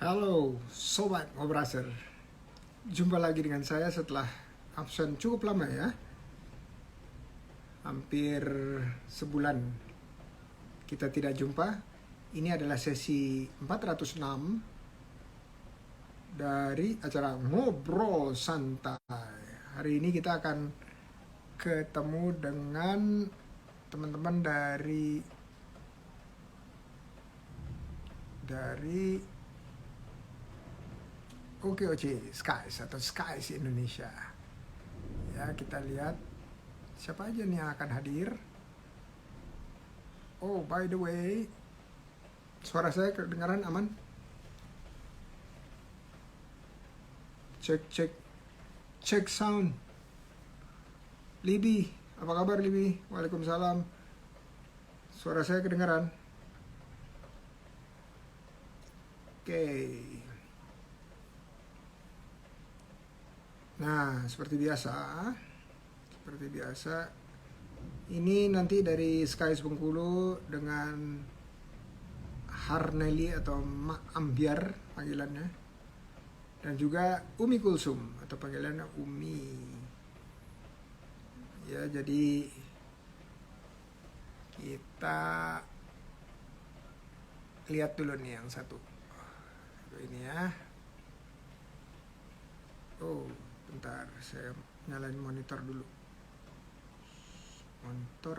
Halo Sobat Ngobraser, jumpa lagi dengan saya setelah absen cukup lama ya. Hampir sebulan kita tidak jumpa. Ini adalah sesi 406 dari acara Ngobrol Santai. Hari ini kita akan ketemu dengan teman-teman dari OKOC Skies atau Skies Indonesia. Ya, kita lihat siapa aja nih yang akan hadir. Oh, by the way, suara saya kedengaran aman? Cek sound. Libi, apa kabar Libi? Waalaikumsalam. Suara saya kedengaran? Oke. Nah, seperti biasa, ini nanti dari Skies Bengkulu dengan Harneli atau Mak Ambiar panggilannya, dan juga Umi Kulsum atau panggilannya Umi. Ya, jadi kita lihat dulu nih yang satu. Ini ya. Oh, bentar, saya nyalain monitor dulu. Monitor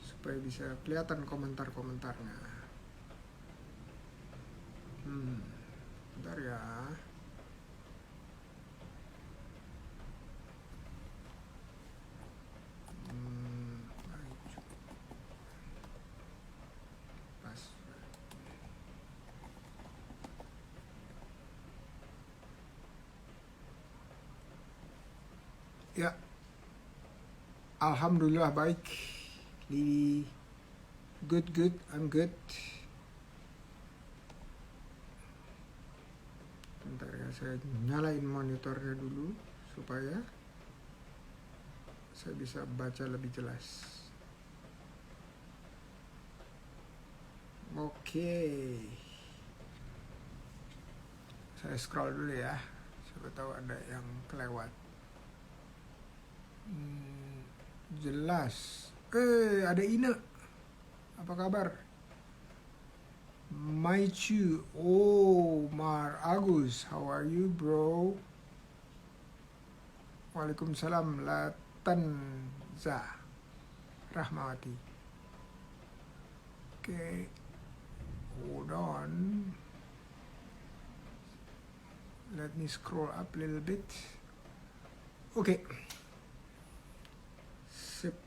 supaya bisa kelihatan komentar-komentarnya. Bentar ya. Pas. Ya, alhamdulillah baik. Good, I'm good. Bentar ya, saya nyalain monitornya dulu supaya saya bisa baca lebih jelas. Oke. Saya scroll dulu ya, siapa tahu ada yang kelewat. Jelas. Ada Ina. Apa kabar? Maichu. Oh, Mar Agus. How are you, bro? Waalaikumsalam. Latanza Rahmawati. Okay. Hold on. Let me scroll up a little bit. Okay. Sip.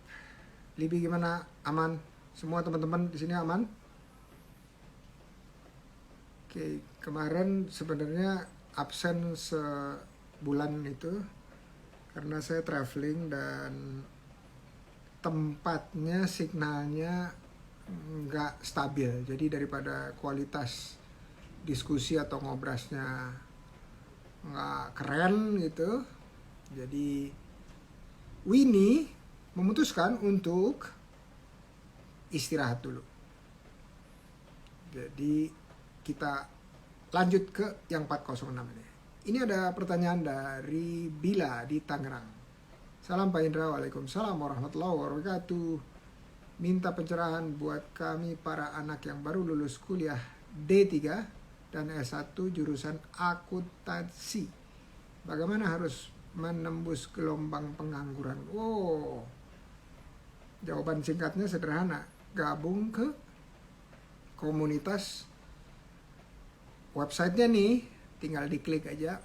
Libi gimana? Aman? Semua teman-teman di sini aman? Oke, kemarin sebenarnya absen sebulan itu karena saya traveling dan tempatnya signalnya nggak stabil. Jadi daripada kualitas diskusi atau ngobrasnya nggak keren gitu, jadi Winnie memutuskan untuk istirahat dulu. Jadi kita lanjut ke yang 406 ini. Ini ada pertanyaan dari Bila di Tangerang. Salam Pak Indra, waalaikumsalam warahmatullahi wabarakatuh. Minta pencerahan buat kami para anak yang baru lulus kuliah D3 dan S1 jurusan akuntansi. Bagaimana harus menembus gelombang pengangguran? Oh, jawaban singkatnya sederhana. Gabung ke komunitas. Websitenya nih, tinggal diklik aja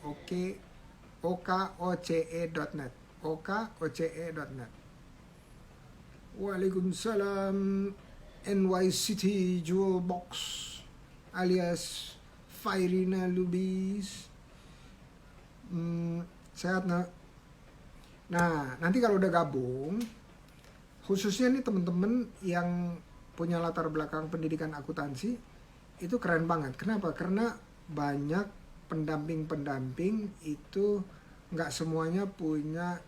okoce.net. okoce.net. Waalaikumsalam. NY City Jewel Box alias Fairina Lubis. Sehat nak? Nah, nanti kalau udah gabung, khususnya nih temen-temen yang punya latar belakang pendidikan akuntansi, itu keren banget. Kenapa? Karena banyak pendamping-pendamping itu nggak semuanya punya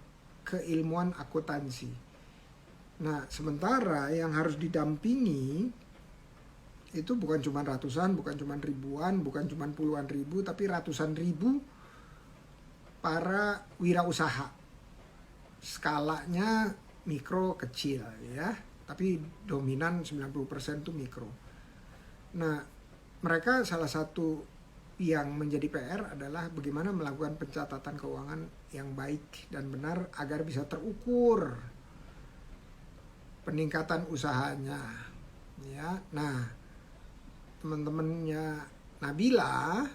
keilmuan akuntansi. Nah, sementara yang harus didampingi itu bukan cuma ratusan, bukan cuma ribuan, bukan cuma puluhan ribu, tapi ratusan ribu para wirausaha. Skalanya mikro kecil ya, tapi dominan 90% itu mikro. Nah, mereka salah satu yang menjadi PR adalah bagaimana melakukan pencatatan keuangan yang baik dan benar agar bisa terukur peningkatan usahanya. Ya, nah teman-temannya Nabila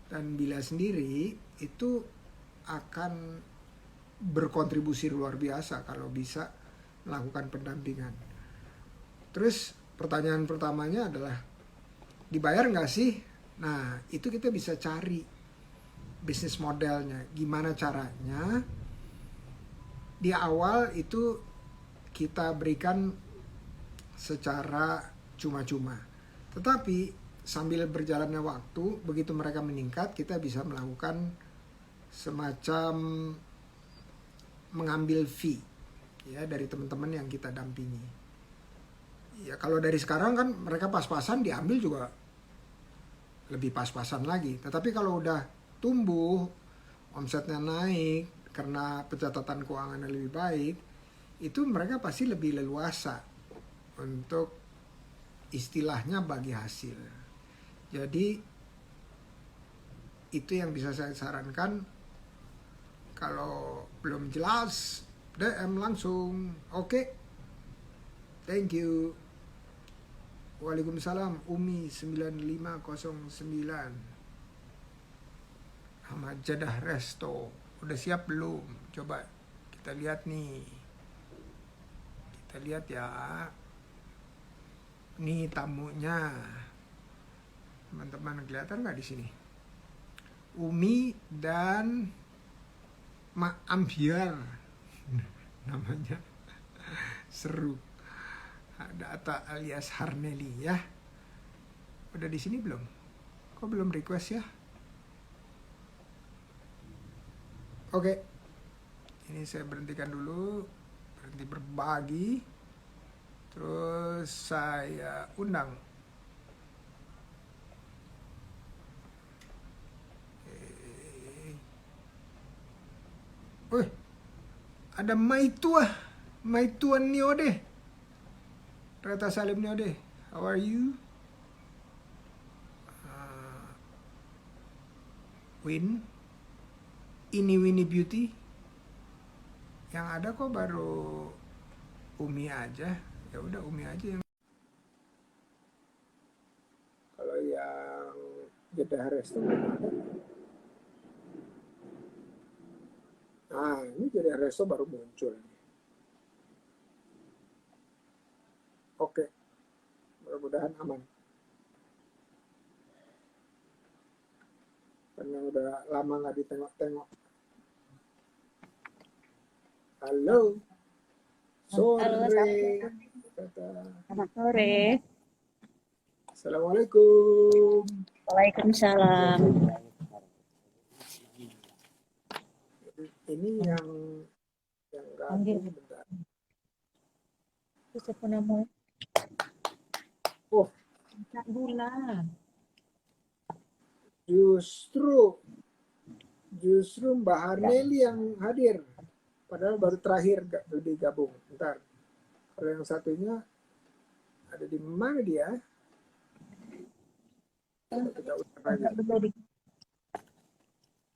dan Bila sendiri itu akan berkontribusi luar biasa kalau bisa melakukan pendampingan. Terus pertanyaan pertamanya adalah dibayar nggak sih? Nah, itu kita bisa cari bisnis modelnya. Gimana caranya? Di awal itu kita berikan secara cuma-cuma. Tetapi sambil berjalannya waktu, begitu mereka meningkat, kita bisa melakukan semacam mengambil fee ya dari teman-teman yang kita dampingi. Ya kalau dari sekarang kan mereka pas-pasan diambil juga lebih pas-pasan lagi. Tetapi kalau udah tumbuh, omsetnya naik karena pencatatan keuangannya lebih baik, itu mereka pasti lebih leluasa untuk istilahnya bagi hasil. Jadi itu yang bisa saya sarankan. Kalau belum jelas, DM langsung. Oke. Thank you. Waalaikumsalam. Umi 9509. Ahmad Jadah Resto. Udah siap belum? Coba kita lihat nih. Kita lihat ya. Nih tamunya. Teman-teman kelihatan nggak di sini? Umi dan Mak Ambiar. Namanya seru. Ada Atta alias Harneli ya. Udah di sini belum? Kok belum request ya? Oke. Ini saya berhentikan dulu. Berhenti berbagi. Terus saya undang. Wih. Ada Maituan Niode. Rata Salim Niode. How are you? Ini Winnie Beauty. Yang ada kok baru Umi aja. Ya udah Umi aja yang. Kalau yang Jeddah Resto belum ada. Nah, ini Jeddah Resto baru muncul. Oke. Mudah-mudahan aman. Karena udah lama nggak ditengok-tengok. Halo. Sore. Selamat sore. Assalamualaikum. Waalaikumsalam. Ini yang gabung bentar. Siapa namanya? Oh, Kak Gula. Justru Mbak Harneli yang hadir. Padahal baru terakhir lebih gabung. Bentar. Kalau yang satunya ada di mana dia?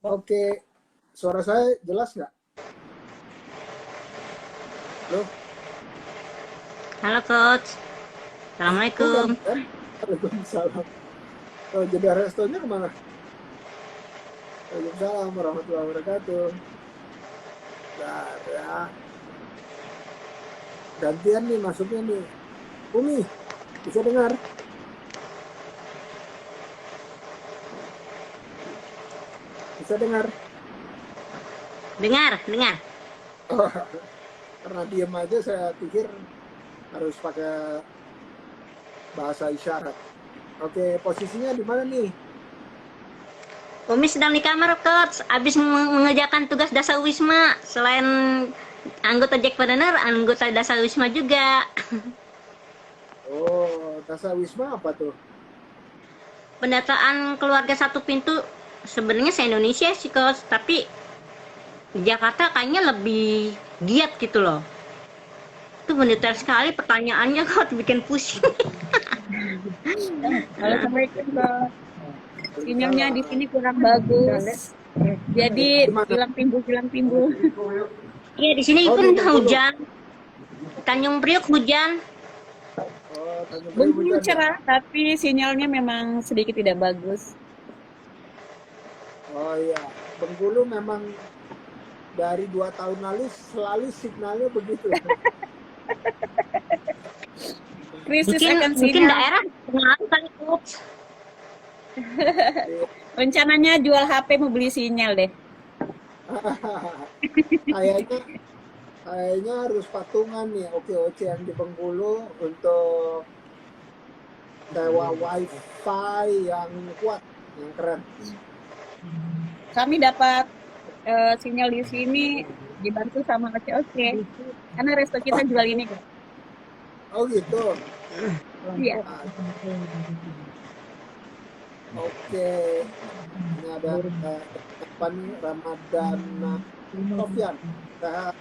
Oke. Suara saya jelas nggak? Loh? Halo Coach. Assalamualaikum. Waalaikumsalam. Oh, jadi restonya kemana? Waalaikumsalam warahmatullahi wabarakatuh. Bentar ya. Gantian nih masuknya nih. Umi, bisa dengar? Bisa dengar? Dengar. Oh, karena diem aja saya pikir harus pakai bahasa isyarat. Oke, posisinya di mana nih? Umi sedang di kamar Coach. Habis mengerjakan tugas dasar Wisma. Selain anggota Jackpreneur, anggota dasar Wisma juga. Oh, Dasawisma apa tuh? Pendataan keluarga satu pintu sebenarnya se-Indonesia sih Coach, tapi di Jakarta kayaknya lebih giat gitu loh. Itu mendetail sekali pertanyaannya Coach, bikin pusing. Assalamualaikum Kak. Sinyalnya di Salah. sini kurang bagus. Jadi Gimana? hilang timbul. Iya, di sini Oh, pun di Bengkulu. hujan. Tanjung Priok hujan. Oh, Tanjung Priok Bengkulu hujan ya? cerah, tapi sinyalnya memang sedikit tidak bagus. Oh iya, Bengkulu memang dari 2 tahun lalu selalu signalnya begitu. Krisis Mungkin akan mungkin sinyal. daerah pengaruh kali Coach. Rencananya jual HP mau beli sinyal deh. Kayaknya kayaknya harus patungan nih OKOC yang di Bengkulu untuk sewa wifi yang kuat, yang keren. Kami dapat sinyal di sini dibantu sama OCOC. Karena resto kita jual ini kok. Oh gitu. Iya. Ah, oke. Ini ada apa nih, Ramadan Sofyan. Sehat.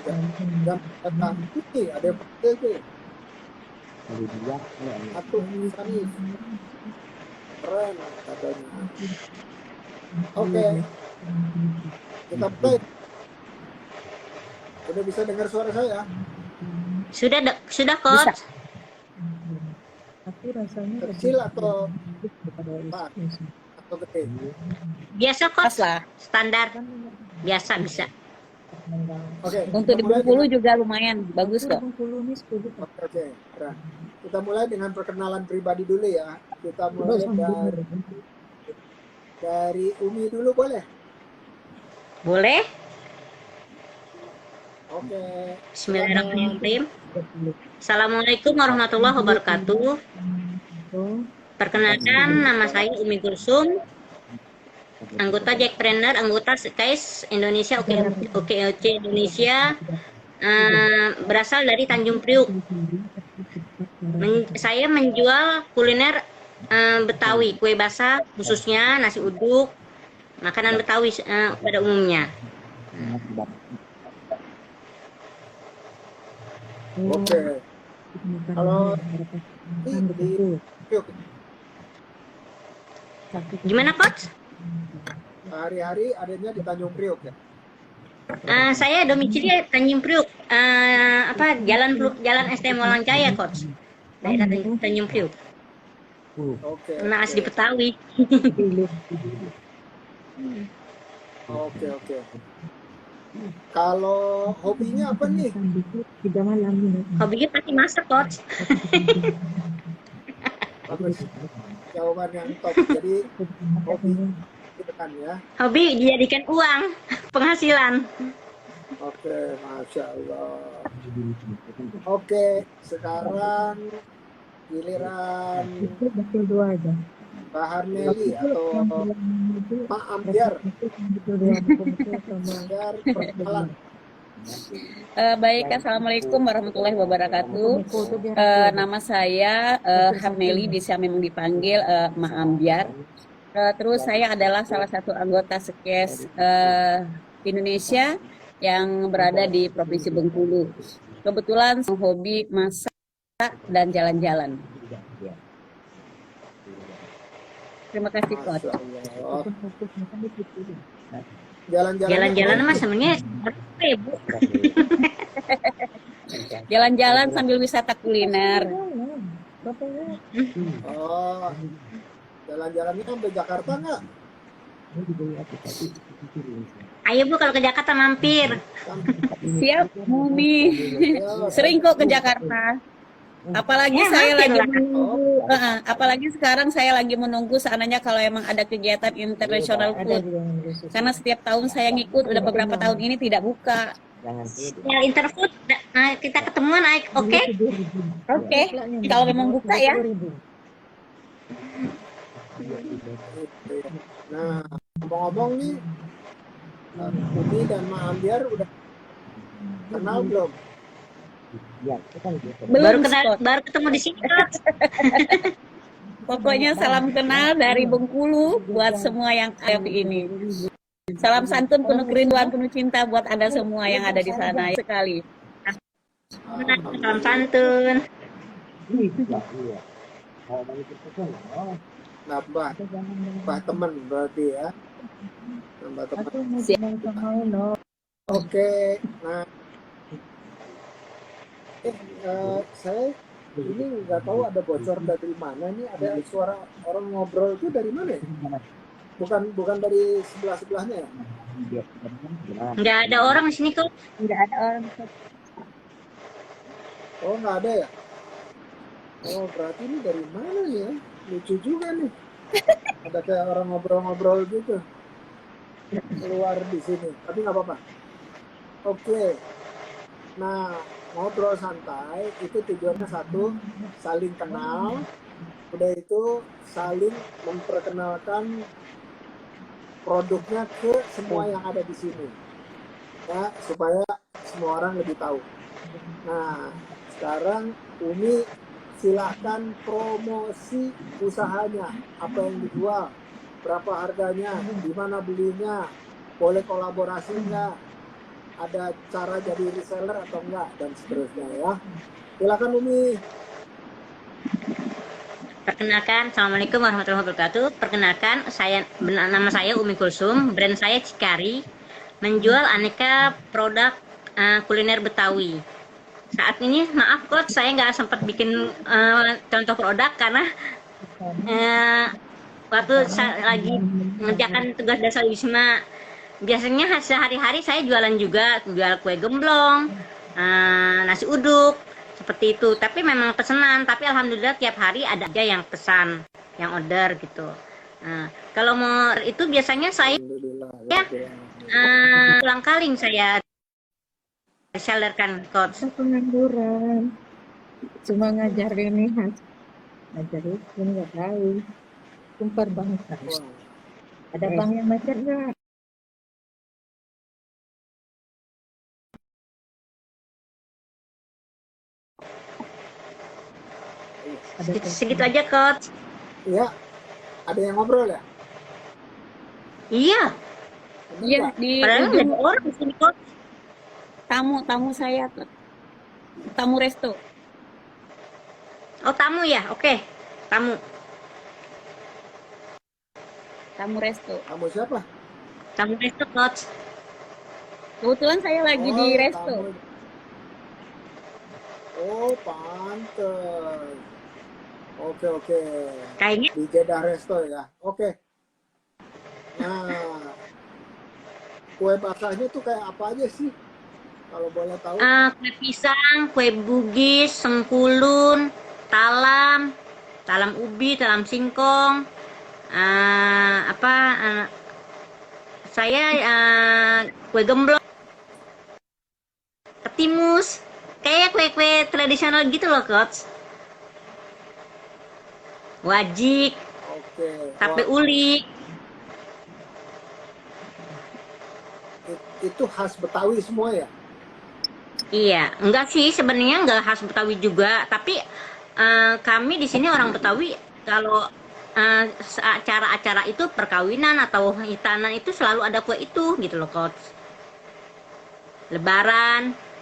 Dan ini ada yang pakai tuh. Atuh Sanif. Keren katanya. Oke, kita play. Udah bisa dengar suara saya? Sudah Coach. Kecil atau besar? Atau gede? Biasa Pas Coach. lah. Standar. Biasa bisa. Oke, Untuk di kita mulai Bengkulu juga lumayan bagus kok. Oke, keren. Kita mulai dengan perkenalan pribadi dulu ya. Kita mulai dari Umi dulu boleh? Boleh? Oke. Bismillahirrahmanirrahim. Assalamualaikum warahmatullahi wabarakatuh. Perkenalkan, nama saya Umi Kulsum, anggota Jackpreneur, anggota KAIS Indonesia, OKOC Indonesia, berasal dari Tanjung Priuk. Saya menjual kuliner Betawi, kue basah khususnya nasi uduk, makanan Betawi pada umumnya. Oke. Kalau yuk, Gimana Coach? hari-hari adanya di Tanjung Priok ya. Saya domisili Tanjung Priuk, Jalan STM Walang Jaya Coach, daerah Tanjung Priuk. Oke. Nah, asli Betawi. Oke. Kalau hobinya apa nih? Hobinya pasti masak Coach. Bagus. Jawaban yang top. Jadi hobi gitu kan ya. Hobi dijadikan uang, penghasilan. Oke, Masya Allah. Oke, sekarang giliran Mbak Harneli atau Mak Ambiar. Ambiar perkenalan. Baik, Assalamualaikum warahmatullahi wabarakatuh. Nama saya Harneli, bisa memang dipanggil Ma Ambiar. Terus saya adalah salah satu anggota SKES Indonesia yang berada di Provinsi Bengkulu. Kebetulan hobi masak dan jalan-jalan. Terima kasih, Coach. Masya Allah. Jalan-jalan. Jalan-jalan mas sebenarnya apa ya Bu? Jalan-jalan sambil wisata kuliner. Oh, jalan-jalannya sampai Jakarta nggak? Ayo Bu kalau ke Jakarta mampir. Siap, Mumi. Sering kok ke Jakarta. Apalagi Ya, saya mampir lagi lah. menunggu, apalagi sekarang saya lagi menunggu seandainya kalau emang ada kegiatan international food. Karena setiap tahun saya ngikut, udah beberapa tahun ini tidak buka. Ya Interfood kita ketemuan, oke? Oke, kalau memang buka ya. Nah, ngomong-ngomong nih, Umi dan Mak Ambiar udah kenal belum? Belum, Scott. baru ketemu di sini, Coach. Pokoknya salam kenal dari Bengkulu buat semua yang ada ini. Salam santun, penuh kerinduan, penuh cinta buat Anda semua yang ada di sana sekali. Salam santun. Nambah teman berarti ya. Nambah teman. Oke, nah, saya ini nggak tahu ada bocor dari mana nih, ada suara orang ngobrol itu dari mana ya? Bukan dari sebelahnya ya? Nggak ada orang di sini, Coach. Tidak ada orang. Oh, nggak ada ya? Oh, berarti ini dari mana ya? Lucu juga nih. Ada kayak orang ngobrol-ngobrol gitu keluar di sini, tapi nggak apa-apa. Oke, nah, ngobrol santai itu tujuannya satu, saling kenal, udah itu saling memperkenalkan produknya ke semua yang ada di sini, ya, supaya semua orang lebih tahu. Nah, sekarang Umi silahkan promosi usahanya, apa yang dijual, berapa harganya, di mana belinya, boleh kolaborasi nggak, ada cara jadi reseller atau enggak, dan seterusnya ya. Silakan Umi. Perkenalkan, Assalamualaikum warahmatullahi wabarakatuh. Perkenalkan, nama saya Umi Kulsum, brand saya Cikari, menjual aneka produk kuliner Betawi. Saat ini, maaf Coach, saya nggak sempat bikin contoh produk karena waktu saya lagi mengerjakan tugas dasar Wisma. Biasanya sehari-hari saya jualan juga, jual kue gemblong, nasi uduk, seperti itu. Tapi memang pesanan, tapi alhamdulillah tiap hari ada aja yang pesan, yang order gitu. Kalau mau itu biasanya saya ulang kaling saya sellerkan, Coach. Pengangguran, cuma ngajar ini, ngajar itu nggak tahu, kumpar banget harus. Ada bang yang macet nggak? Segitu aja, Coach. Iya, ada yang ngobrol ya? Iya, Iya, di padahal nggak ujung ada orang di sini, Coach. tamu saya, tamu resto. Oh, tamu ya? Oke, tamu. Tamu resto. Kamu siapa? Tamu resto, Coach. Kebetulan saya lagi di resto. tamu. Oh, pantes. Oke. Kayaknya Di Jeddah Resto ya. Oke. Nah, kue basahnya tuh kayak apa aja sih? Kalau boleh tahu. kue pisang, kue bugis, sengkulun, talam, talam ubi, talam singkong, saya kue gemblong, ketimus, kayak kue-kue tradisional gitu loh, Coach. Wajik, Oke. tape Wah, uli. itu khas Betawi semua ya? Iya, enggak sih sebenarnya enggak khas Betawi juga, tapi kami di sini orang Betawi kalau acara-acara itu perkawinan atau hitanan itu selalu ada kue itu gitu loh, Coach. Lebaran.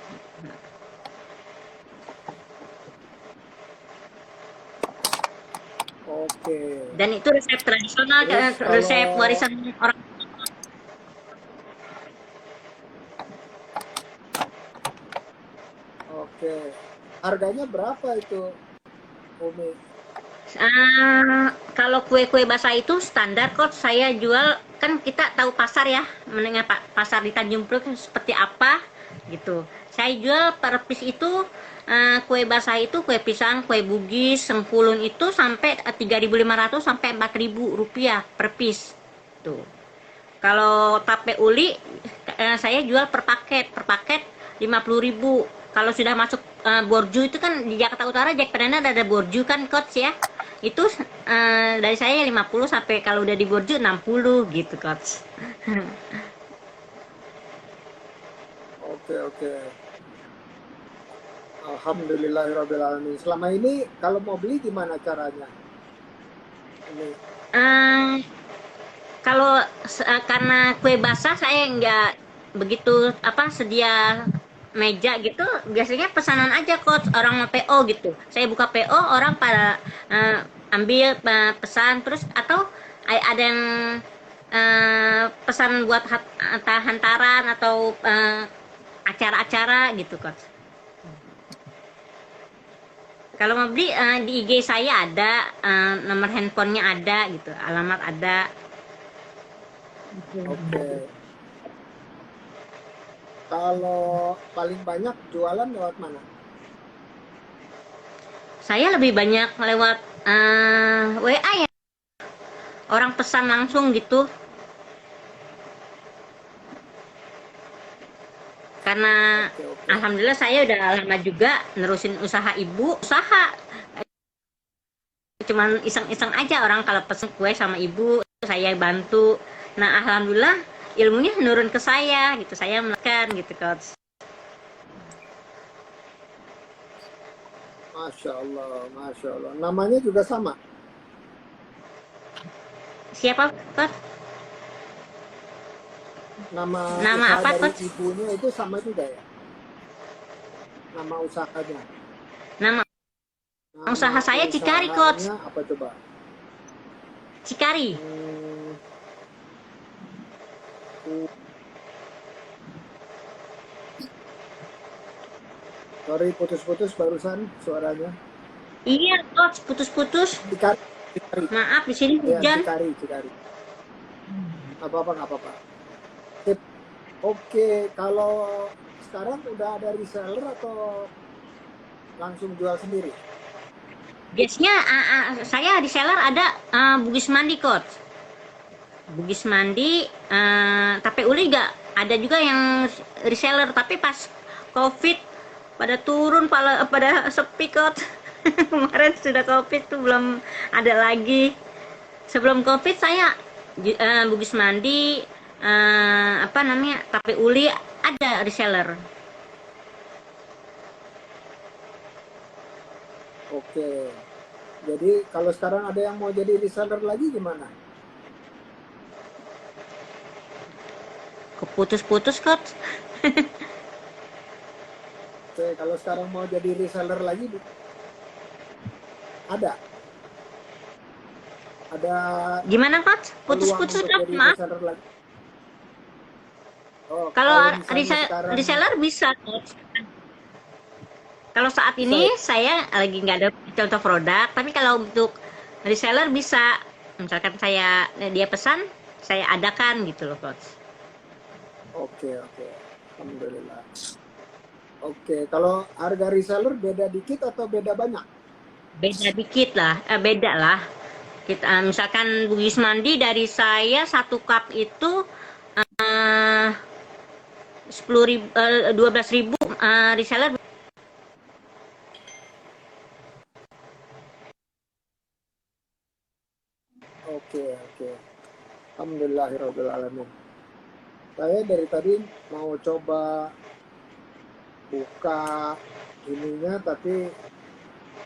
Oke. Dan itu resep tradisional, Terus resep kalau- warisan orang. Oke. Harganya berapa itu, Umi? Kalau kue-kue basah itu standar, Coach. Saya jual, kan kita tahu pasar ya, menengah pasar di Tanjung Priok seperti apa gitu. Saya jual per piece itu kue basah itu, kue pisang, kue bugis, sengkulun itu sampai 3.500 sampai 4.000 rupiah per piece. Tuh. Kalau tape uli saya jual per paket 50.000. Kalau sudah masuk borju itu kan di Jakarta Utara, Jack Preneur ada borju kan, Coach ya. Itu dari saya 50 sampai kalau udah di borju 60 gitu, Coach. Oke. Alhamdulillahirrabbilalamin. Selama ini kalau mau beli gimana caranya? Ini Eh, kalau karena kue basah saya nggak begitu sedia meja gitu, biasanya pesanan aja coach, orang mau PO gitu. Saya buka PO, orang pada ambil pesan terus, atau ada yang pesan buat hantaran atau acara-acara gitu coach. Kalau mau beli di IG saya ada, nomor handphonenya ada gitu, alamat ada. oke. Kalau paling banyak jualan lewat mana? Saya lebih banyak lewat WA ya, orang pesan langsung gitu. Karena Oke. alhamdulillah saya udah lama juga nerusin usaha ibu. Usaha cuman iseng-iseng aja, orang kalau pesen kue sama ibu saya bantu. Nah alhamdulillah ilmunya nurun ke saya gitu, saya menekan gitu coach. Masya Allah, Masya Allah. Namanya juga sama? Siapa coach? Nama Nama usaha apa dari coach? ibunya itu sama juga ya? Nama usahanya? Nama Nama usaha saya Cikari coach. usahanya apa coba? Cikari. Sorry, putus-putus barusan suaranya. Iya coach, putus-putus. Cikari, Cikari. Maaf di sini Ya, hujan. Cikari. Nggak apa-apa. Sip. Oke, kalau sekarang udah ada reseller atau langsung jual sendiri? Biasanya saya reseller ada Bugis Mandi coach. Bugis Mandi, Tape Uli juga ada juga yang reseller, tapi pas Covid pada turun, pada sepi coach. Kemarin sudah Covid tuh belum ada lagi. Sebelum Covid saya Bugis Mandi, Tape Uli ada reseller. Oke. Jadi kalau sekarang ada yang mau jadi reseller lagi gimana? Keputus-putus coach. Oke, kalau sekarang mau jadi reseller lagi ada Gimana coach? peluang Putus-putus untuk jadi maaf. reseller lagi? Oh, Kalau misalnya sekarang reseller bisa coach. Kalau saat bisa ini ya? saya lagi nggak ada contoh produk, tapi kalau untuk reseller bisa. Misalkan dia pesan, saya adakan gitu loh coach. Oke. Alhamdulillah. Oke, kalau harga reseller beda dikit atau beda banyak? Beda dikit lah, beda lah. Kita misalkan Bugis Mandi dari saya 1 cup itu 12.000, reseller. Oke. Alhamdulillahirrahmanirrahim. Saya dari tadi mau coba buka ininya, tapi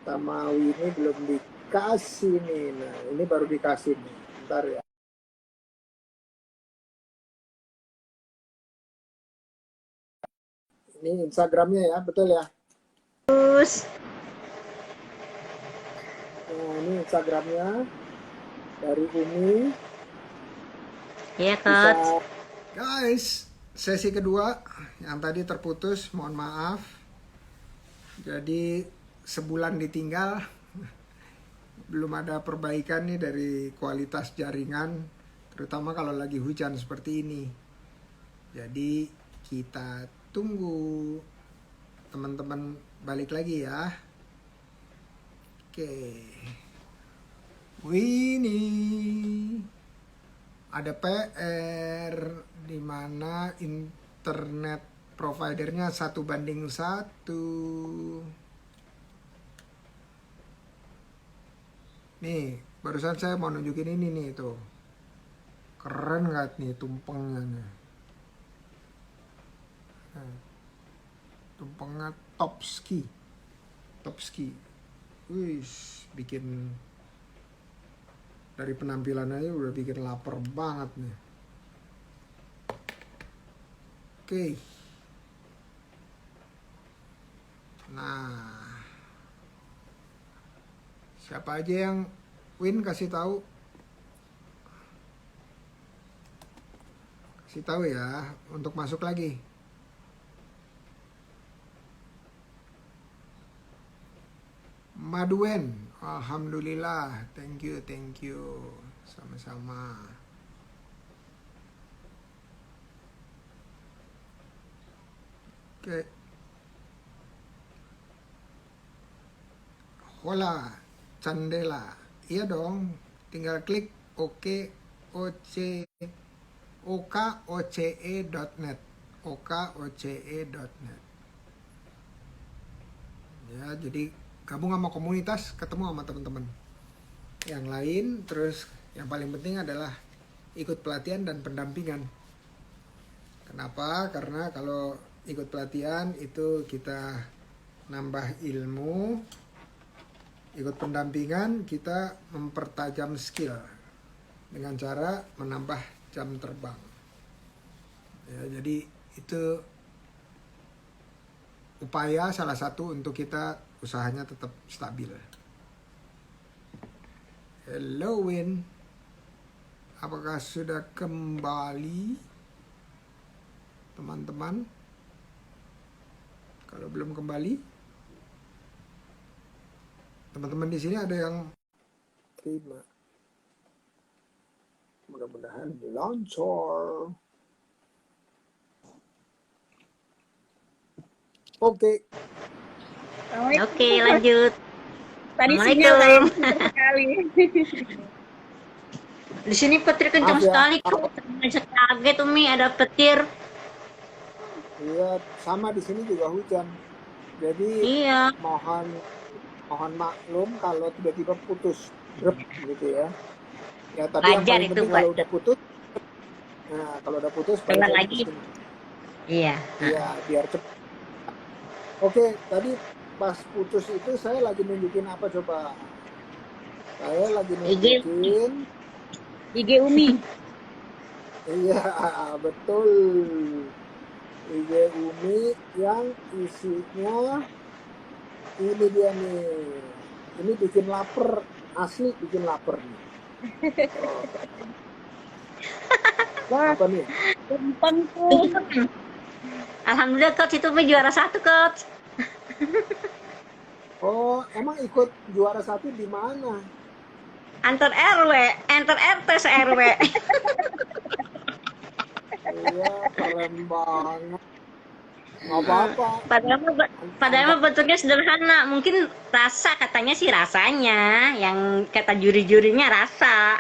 sama ini belum dikasih nih. Nah, ini baru dikasih nih. Bentar ya. Ini Instagramnya ya, betul ya? Terus Nah, ini Instagramnya dari Umi. ya coach. Guys, sesi kedua yang tadi terputus, mohon maaf. Jadi sebulan ditinggal, belum ada perbaikan nih dari kualitas jaringan, terutama kalau lagi hujan seperti ini. Jadi kita tunggu teman-teman balik lagi ya. Oke. Winnie, ada PR di mana internet providernya 1:1. Nih, barusan saya mau nunjukin ini nih tuh. Keren nggak nih tumpengnya nih. Tumpengnya top ski. Topski. Wih, bikin dari penampilan aja udah bikin lapar banget nih. Oke. Nah, siapa aja yang win kasih tahu? Kasih tahu ya untuk masuk lagi. Maduen, alhamdulillah, thank you, sama-sama. Oke. Hola, Candela. Iya dong, tinggal klik okoce.net. okoce.net. Ya, jadi gabung sama komunitas, ketemu sama teman-teman yang lain. Terus yang paling penting adalah ikut pelatihan dan pendampingan. Kenapa? Karena kalau ikut pelatihan itu kita nambah ilmu, ikut pendampingan kita mempertajam skill dengan cara menambah jam terbang. Ya, jadi itu upaya salah satu untuk kita usahanya tetap stabil. Hello Win, apakah sudah kembali teman-teman? Kalau belum kembali, teman-teman di sini ada yang terima. Mudah-mudahan lancar. Oke. Oke, lanjut. Tadi sinyal saya Assalamualaikum. pintar sekali. Di sini petir kencang Maaf ya. sekali kok. Saya kaget Umi ada petir. Iya, sama di sini juga hujan. Jadi Iya. mohon maklum kalau tiba-tiba putus, drop gitu ya. Ya, tapi yang Wajar paling itu penting buat. kalau udah putus, nah kalau udah putus Ulang balik lagi. ke sini. Iya. Iya, biar cepat. Oke, tadi pas putus itu saya lagi nunjukin apa coba? Saya lagi IG. nunjukin, IG Umi. iya betul, IG Umi yang isinya ini dia nih. Ini bikin lapar, asli bikin lapar nih. Wah, Apa nih? gampang tuh. Alhamdulillah coach itu Umi juara 1 coach. Oh, emang ikut juara 1 di mana? Antar RW, antar RT se-RW. Iya, keren banget. Nggak apa-apa. Padahal mah bentuknya sederhana. Mungkin rasa katanya sih rasanya, yang kata juri-jurinya rasa.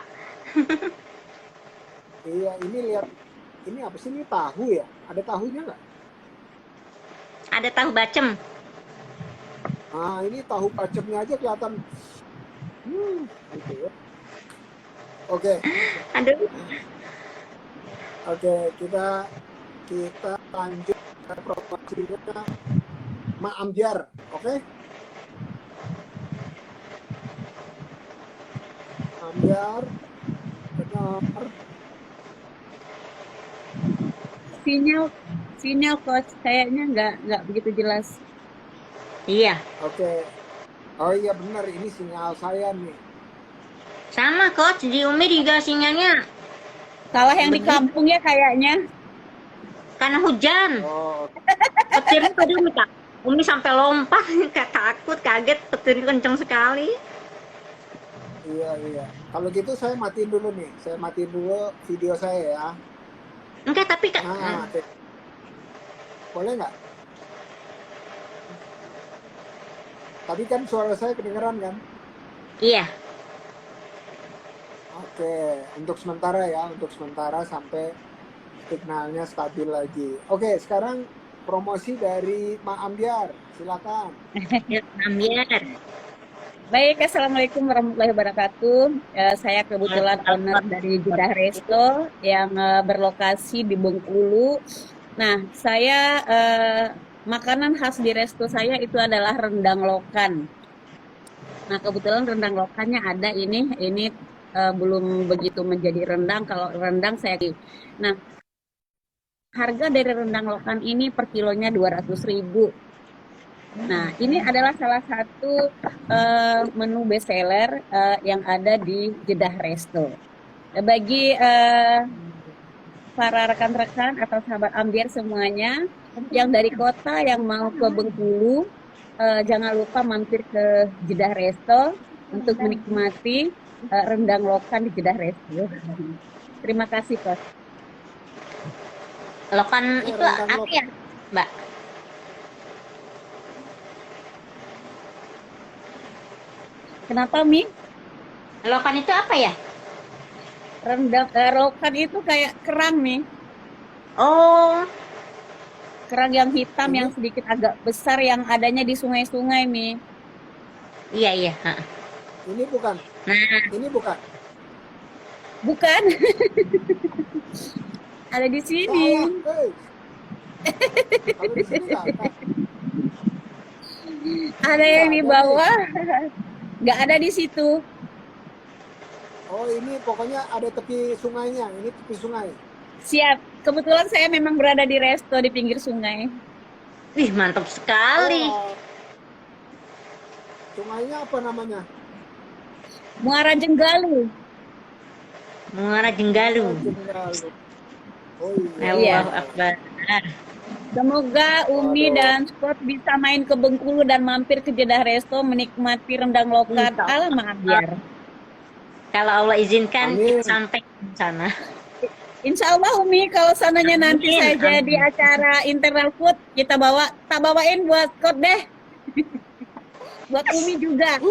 Iya, ini lihat, ini apa sih, ini tahu ya? Ada tahunya nggak? Ada tahu bacem. Nah, ini tahu pacemnya aja kelihatan. Gitu ya. Oke, Aduh. kita lanjut ke promosinya Mak Ambyar, oke? Ambyar, benar. Sinyal coach kayaknya nggak begitu jelas. Iya. Oke. Oh iya benar, ini sinyal saya nih. Sama coach, di Umi juga sinyalnya Salah yang di kampung ya kayaknya. karena hujan. Oh, Petirnya tadi Umi sampai lompat, takut, kaget, petirnya kencang sekali. iya. Kalau gitu saya matiin dulu nih. Saya matiin dulu video saya ya. Enggak, tapi Nah, boleh nggak? Tapi kan suara saya kedengeran kan? iya. Oke, untuk sementara ya, sampai signalnya stabil lagi. Oke, sekarang promosi dari Mak Ambyar, silakan. Ambiar. Baik, assalamualaikum warahmatullahi wabarakatuh. Saya kebetulan owner dari Jeddah Resto yang berlokasi di Bengkulu. Nah, saya makanan khas di resto saya itu adalah rendang lokan. Nah, kebetulan rendang lokannya ada ini belum begitu menjadi rendang. Kalau rendang saya Nah, harga dari rendang lokan ini per kilonya 200.000. Nah, ini adalah salah satu menu best seller yang ada di Jeddah Resto. Bagi para rekan-rekan atau sahabat Ambiar semuanya yang dari kota yang mau ke Bengkulu, jangan lupa mampir ke Jeddah Resto untuk menikmati rendang lokan di Jeddah Resto. Terima kasih, Kos. Lokan Ini itu rendang apa ya, Mbak? Kenapa, Mi? Lokan itu apa ya? Rendang lokan itu kayak kerang, Mi. Oh, Kerang yang hitam Ini yang sedikit agak besar yang adanya di sungai-sungai, Mi. iya iya. Ha. ini bukan, Nah, ini bukan. Bukan, ada di sini. Salah, hei. Kalau di sini nggak ada. Ada Ini yang nggak di ada nih. bawah, nggak ada di situ. Oh, ini pokoknya ada tepi sungainya. Ini tepi sungai. Siap. Kebetulan saya memang berada di resto di pinggir sungai. wih mantap sekali. Oh, sungainya apa namanya? Muara Jenggalu. Muara Jenggalu. Jenggalu. Oh iya. Iya. Allahu Akbar. Semoga Umi Waduh. dan Scott bisa main ke Bengkulu dan mampir ke Jeddah Resto menikmati rendang lokan Insya ala Allah. Ma'abiar. Kalau Allah izinkan Amin. kita sampai ke sana. Insya Allah Umi, kalau sananya nanti Amin, saya jadi amin. acara internal food, tak bawain buat Scott deh. Buat Umi juga.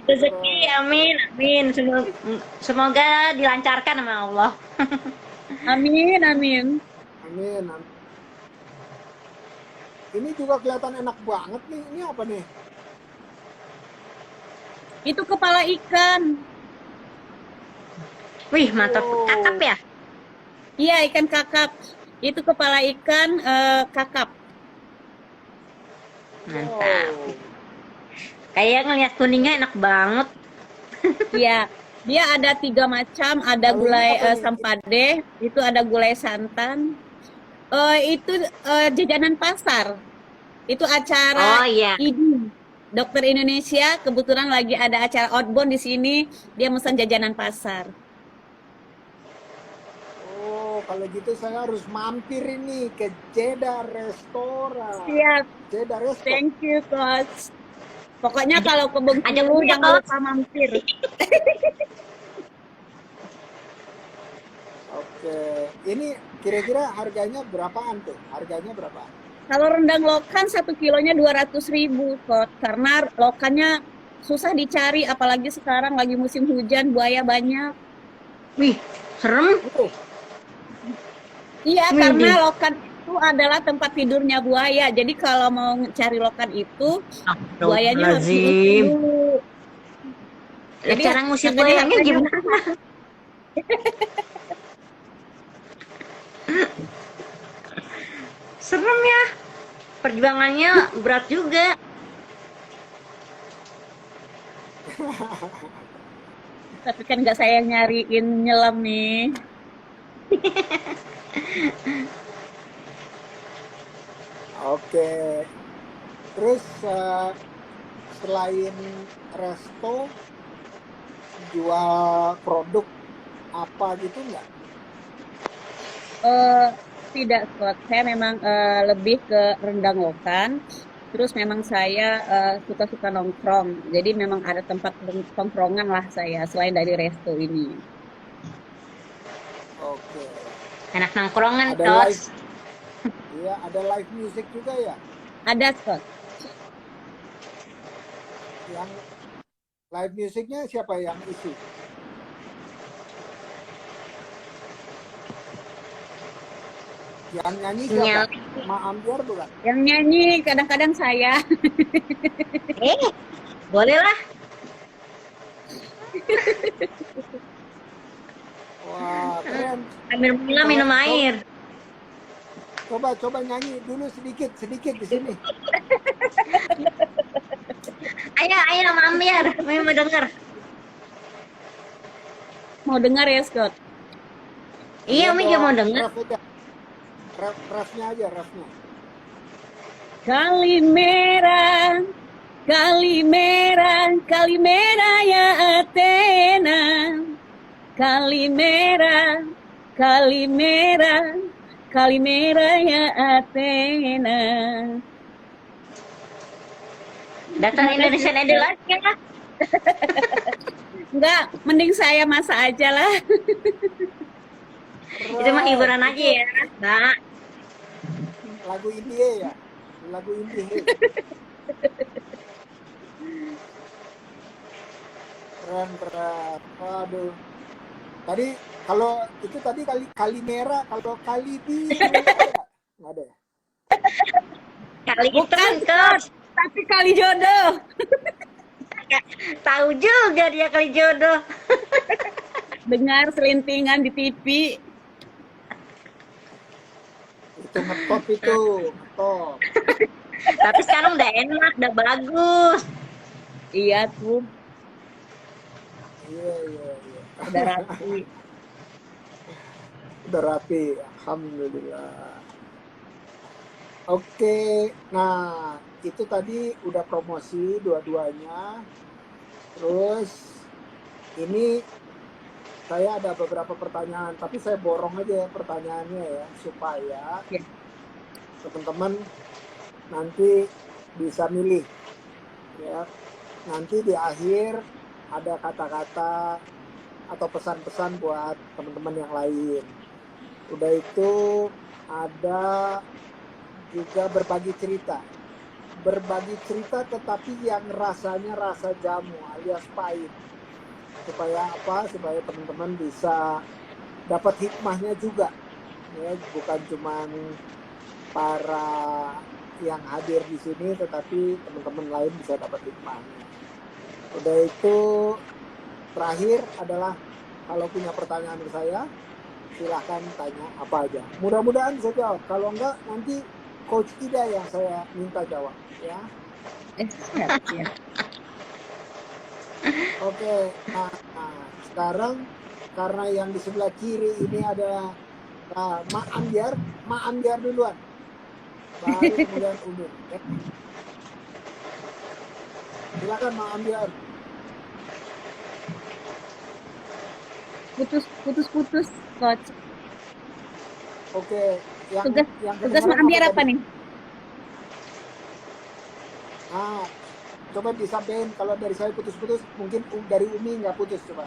Rezeki, amin, amin. Semoga dilancarkan sama Allah. Amin, amin. Amin. Ini juga kelihatan enak banget nih. Ini apa nih? Itu kepala ikan. Wih, mantap. Oh. Kakap ya? Iya, ikan kakap. Itu kepala ikan kakap. Mantap. Oh. Kayak ngeliat kuningnya enak banget. Iya, dia ada 3 macam. Ada Kalau gulai ini apa nih? sampade, itu ada gulai santan. Itu jajanan pasar. Itu acara Oh iya. IDI. Dokter Indonesia kebetulan lagi ada acara outbound di sini. Dia pesan jajanan pasar. Oh, kalau gitu saya harus mampir ini ke Jeddah Restoran. Siap, Jeddah Resto. thank you, Coach. Pokoknya kalau ke ajak Bengkulu Umi ya, jangan Coach. lupa mampir. Oke. Ini kira-kira harganya berapaan tuh? Harganya berapa? Kalau rendang lokan 1 kilonya 200.000, Coach. Karena lokannya susah dicari, apalagi sekarang lagi musim hujan, buaya banyak. Wih, serem. Oh, Iya, Widih. karena lokan itu adalah tempat tidurnya buaya. Jadi kalau mau cari lokan itu, buayanya harus diusir Astagfirullahaladzim. dulu. Jadi, Cara ngusir makanya buayanya harganya- gimana? Serem ya. Perjuangannya berat juga. Tapi kan nggak saya nyariin nyelam nih. oke. Terus selain resto jual produk apa gitu nggak? Tidak, Scott. Saya memang lebih ke rendang lokan. Terus memang saya suka-suka nongkrong. Jadi memang ada tempat nongkrongan lah saya selain dari resto ini. Oke. Anak nongkrongan, Ada Tos. live, iya ada live music juga ya. Ada, Scott. Yang live musiknya siapa yang isi? Yang nyanyi siapa? Ma Ambiar bukan? Yang nyanyi kadang-kadang saya. Boleh lah. Wah keren. Ambil minum air. Coba nyanyi dulu sedikit di sini. Ayo mampir, Umi mau denger. Mau dengar ya, Scott? Iya, Umi juga mau dong, denger. ref aja. Refnya aja, refnya. Kalimera, Kalimera, Kalimera ya Athena. Kalimera, Kalimera, Kalimera ya Athena. Datang Terima kasih, Indonesian Idol Scott. aja lah. Enggak, mending saya masak aja lah. Itu mah hiburan aja Itu ya. Nah, lagu India ya? Lagu India. Keren. Waduh. Tadi kalau itu tadi kali merah, kalau kali biru ada nggak? Nggak ada ya? kali itu Bukan, kan Scott, Coach. tapi kali jodoh. Tahu juga dia kali jodoh. Dengar selintingan di TV. Itu ngetop itu, ngetop. Tapi sekarang udah enak, udah bagus. Iya tuh, Iya. udah rapi. Udah rapi, alhamdulillah. Oke, nah itu tadi udah promosi dua-duanya. Terus ini saya ada beberapa pertanyaan, tapi saya borong aja ya pertanyaannya ya, supaya Ya. teman-teman nanti bisa milih ya. Nanti di akhir ada kata-kata atau pesan-pesan buat teman-teman yang lain. Udah itu ada juga berbagi cerita tetapi yang rasanya rasa jamu alias pahit, supaya apa, supaya teman-teman bisa dapat hikmahnya juga ya, bukan cuman para yang hadir di sini tetapi teman-teman lain bisa dapat hikmahnya. Udah itu terakhir adalah kalau punya pertanyaan ke saya silahkan tanya apa aja, mudah-mudahan saya jawab, kalau enggak nanti Coach Ida yang saya minta jawab ya. Siap, siap. Oke, nah, sekarang karena yang di sebelah kiri ini ada Mak Ambiar duluan, baru kemudian Umi. Ya. Silakan Mak Ambiar. Putus, Coach. Oke, Tugas kedengaran Mak Ambiar apa tadi? nih? Coba disampaikan, kalau dari saya putus-putus, mungkin dari Umi nggak putus, coba.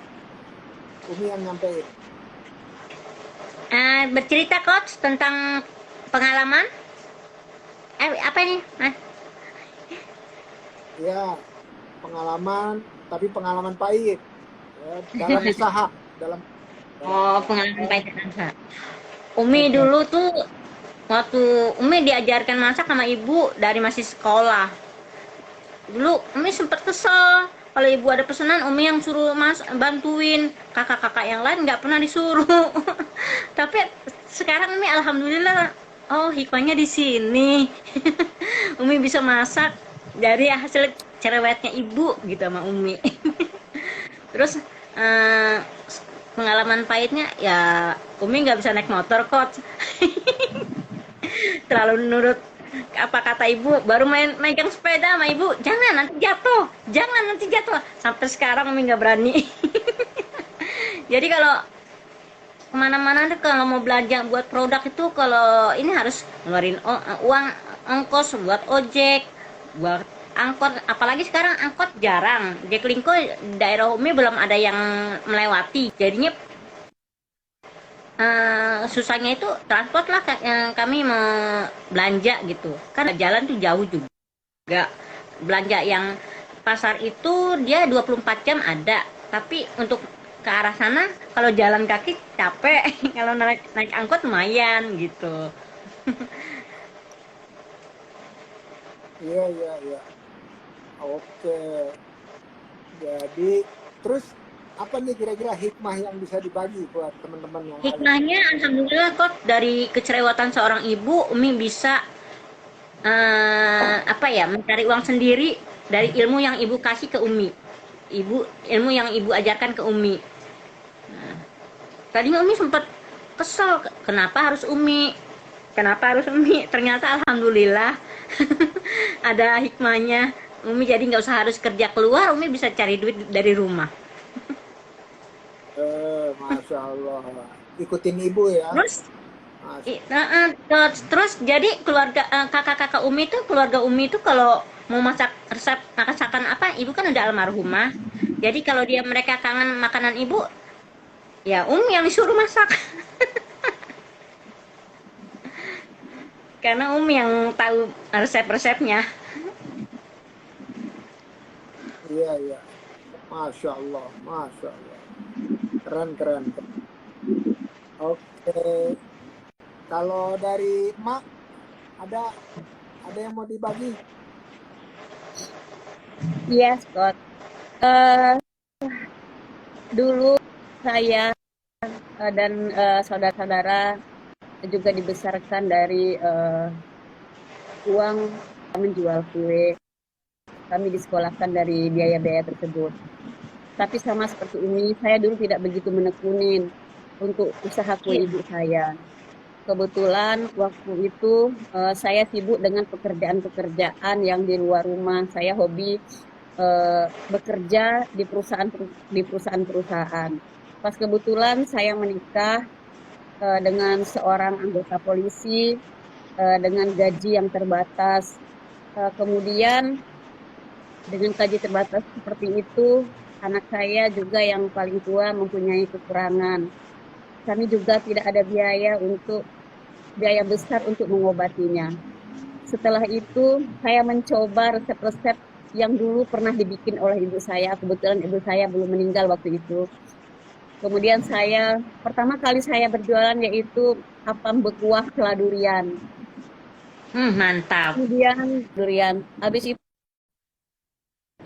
Umi yang nyampein. Bercerita Coach tentang pengalaman. Apa ini? Ya, pengalaman, tapi pengalaman pahit. Ya, dalam usaha. Pengalaman pahit dan rasa. Umi dulu tuh waktu Umi diajarkan masak sama ibu dari masih sekolah. Dulu Umi sempet kesel kalau ibu ada pesanan Umi yang suruh bantuin, kakak-kakak yang lain nggak pernah disuruh. Tapi sekarang Umi alhamdulillah, hikmahnya di sini. Umi bisa masak dari hasil cerewetnya ibu gitu sama Umi. Terus pengalaman pahitnya ya Umi nggak bisa naik motor Coach. Terlalu nurut apa kata ibu, baru megang sepeda sama ibu, jangan nanti jatuh, sampai sekarang Umi nggak berani. Jadi kalau kemana-mana tuh kalau mau belanja buat produk itu, kalau ini harus ngeluarin uang ongkos buat ojek, buat angkot, apalagi sekarang angkot jarang. Jaklingko daerah Umi belum ada yang melewati, jadinya susahnya itu transport lah yang kami mau belanja gitu, kan jalan tuh jauh juga. Belanja yang pasar itu dia 24 jam ada, tapi untuk ke arah sana kalau jalan kaki capek. Kalau naik angkot lumayan gitu. Iya. Oke. Jadi terus apa nih kira-kira hikmah yang bisa dibagi buat teman-teman yang lain? Hikmahnya, alhamdulillah kok dari kecerewatan seorang ibu, Umi bisa apa ya, mencari uang sendiri dari ilmu yang ibu kasih ke Umi. Ilmu yang ibu ajarkan ke Umi. Tadinya Umi sempat kesel, kenapa harus Umi? Kenapa harus Umi? Ternyata alhamdulillah ada hikmahnya. Umi jadi nggak usah harus kerja keluar, Umi bisa cari duit dari rumah. Masya Allah. Ikutin ibu ya. Terus Masya. terus jadi keluarga kakak-kakak Umi tuh, keluarga Umi tuh kalau mau masak resep masakan apa, ibu kan udah almarhumah. Jadi kalau mereka kangen makanan ibu, ya yang disuruh masak. Karena yang tahu resep-resepnya. Iya, iya. Masya Allah, Masya Allah. Keren, keren. Oke. Kalau dari Mak, ada yang mau dibagi? Iya, Scott. Dulu saya dan saudara-saudara juga dibesarkan dari uang menjual kue. Kami disekolahkan dari biaya-biaya tersebut. Tapi sama seperti ini, saya dulu tidak begitu menekunin untuk usaha kue ibu saya. Kebetulan waktu itu saya sibuk dengan pekerjaan-pekerjaan yang di luar rumah. Saya hobi bekerja di perusahaan-perusahaan. Pas kebetulan saya menikah dengan seorang anggota polisi dengan gaji yang terbatas. Kemudian dengan gaji terbatas seperti itu, anak saya juga yang paling tua mempunyai kekurangan. Kami juga tidak ada biaya besar untuk mengobatinya. Setelah itu, saya mencoba resep-resep yang dulu pernah dibikin oleh ibu saya. Kebetulan ibu saya belum meninggal waktu itu. Kemudian pertama kali saya berjualan yaitu apam bekuah kelah durian. Mantap. Kemudian durian. Habis itu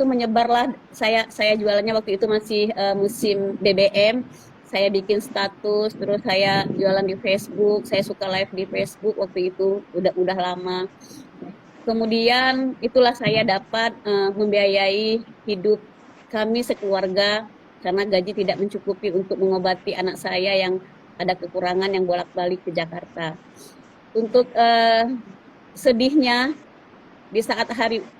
menyebarlah, saya jualannya waktu itu masih musim BBM. Saya bikin status, terus saya jualan di Facebook, saya suka live di Facebook waktu itu, udah lama. Kemudian itulah saya dapat membiayai hidup kami sekeluarga karena gaji tidak mencukupi untuk mengobati anak saya yang ada kekurangan yang bolak-balik ke Jakarta. Untuk sedihnya, di saat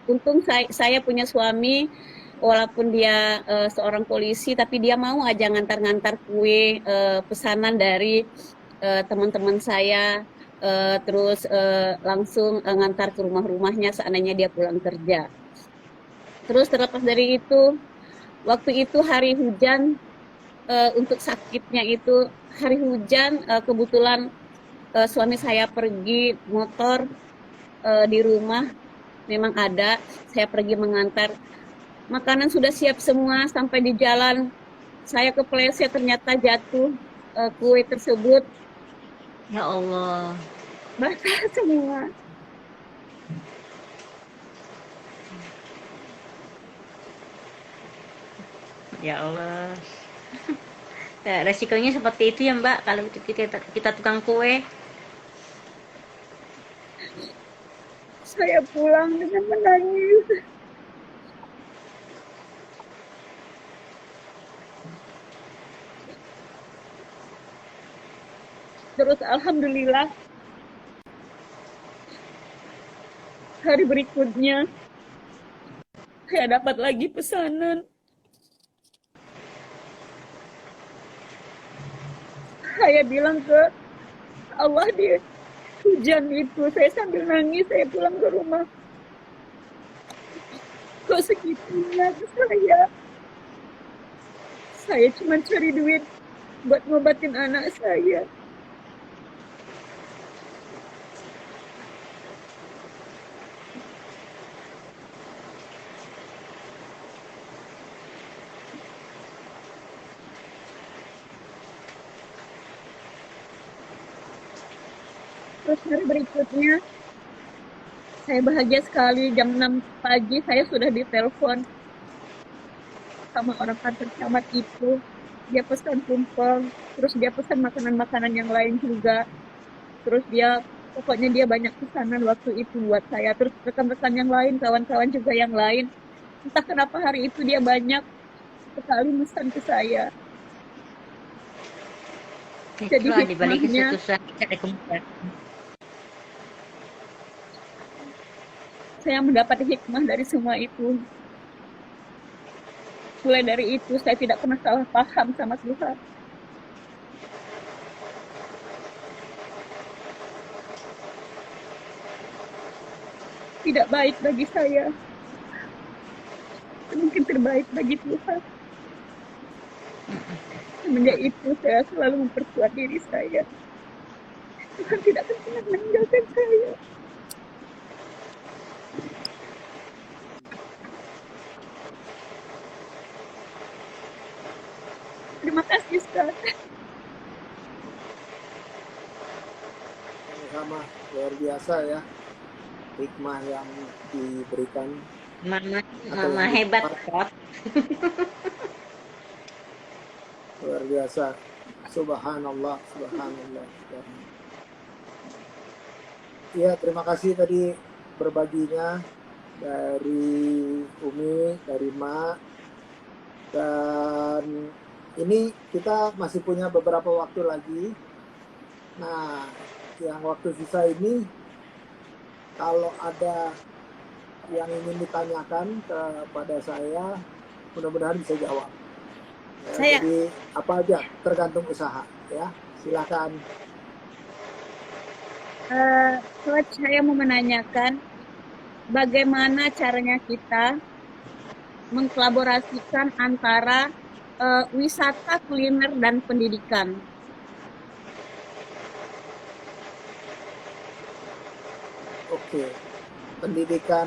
untung saya punya suami, walaupun dia seorang polisi, tapi dia mau aja ngantar-ngantar kue pesanan dari teman-teman saya, terus langsung ngantar ke rumah-rumahnya seandainya dia pulang kerja. Terus terlepas dari itu, waktu itu hari hujan, untuk sakitnya itu hari hujan, kebetulan suami saya pergi motor di rumah. Memang ada, saya pergi mengantar. Makanan sudah siap semua, sampai di jalan saya kepleset, ternyata jatuh kue tersebut. Ya Allah. Basah semua. Ya Allah. Ya, resikonya seperti itu ya Mbak, kalau kita tukang kue. Saya pulang dengan menangis. Terus alhamdulillah hari berikutnya saya dapat lagi pesanan. Saya bilang ke Allah di hujan itu, saya sambil nangis, saya pulang ke rumah. Kok segitunya ke saya? Saya cuma cari duit buat ngobatin anak saya. Terus hari berikutnya, saya bahagia sekali, jam 6 pagi saya sudah ditelepon. sama orang kantor camat itu. Dia pesan tumpeng, terus dia pesan makanan-makanan yang lain juga. Terus pokoknya dia banyak pesanan waktu itu buat saya. Terus rekan-rekan yang lain, kawan-kawan juga yang lain. Entah kenapa hari itu dia banyak sekali pesan ke saya. Jadi Itulah dibalik hikmahnya, kesuksesan ada kemudahan. saya mendapat hikmah dari semua itu. Mulai dari itu, saya tidak pernah salah paham sama Tuhan. Tidak baik bagi saya, mungkin terbaik bagi Tuhan. Semenjak itu, saya selalu memperkuat diri saya. Tuhan tidak akan pernah meninggalkan saya. Terima kasih, Ustaz. Sama luar biasa ya hikmah yang diberikan Mama, atau mama yang hebat, didapat. Kot. Luar biasa. Subhanallah, subhanallah. Ya, terima kasih tadi berbaginya dari Umi, dari Ma. Dan ini kita masih punya beberapa waktu lagi. Nah, yang waktu sisa ini, kalau ada yang ingin ditanyakan kepada saya, mudah-mudahan bisa jawab. Ya, Saya jadi apa aja, tergantung usaha. Ya, silakan. Coach, saya mau menanyakan bagaimana caranya kita mengkolaborasikan antara wisata, kuliner, dan pendidikan. Oke, pendidikan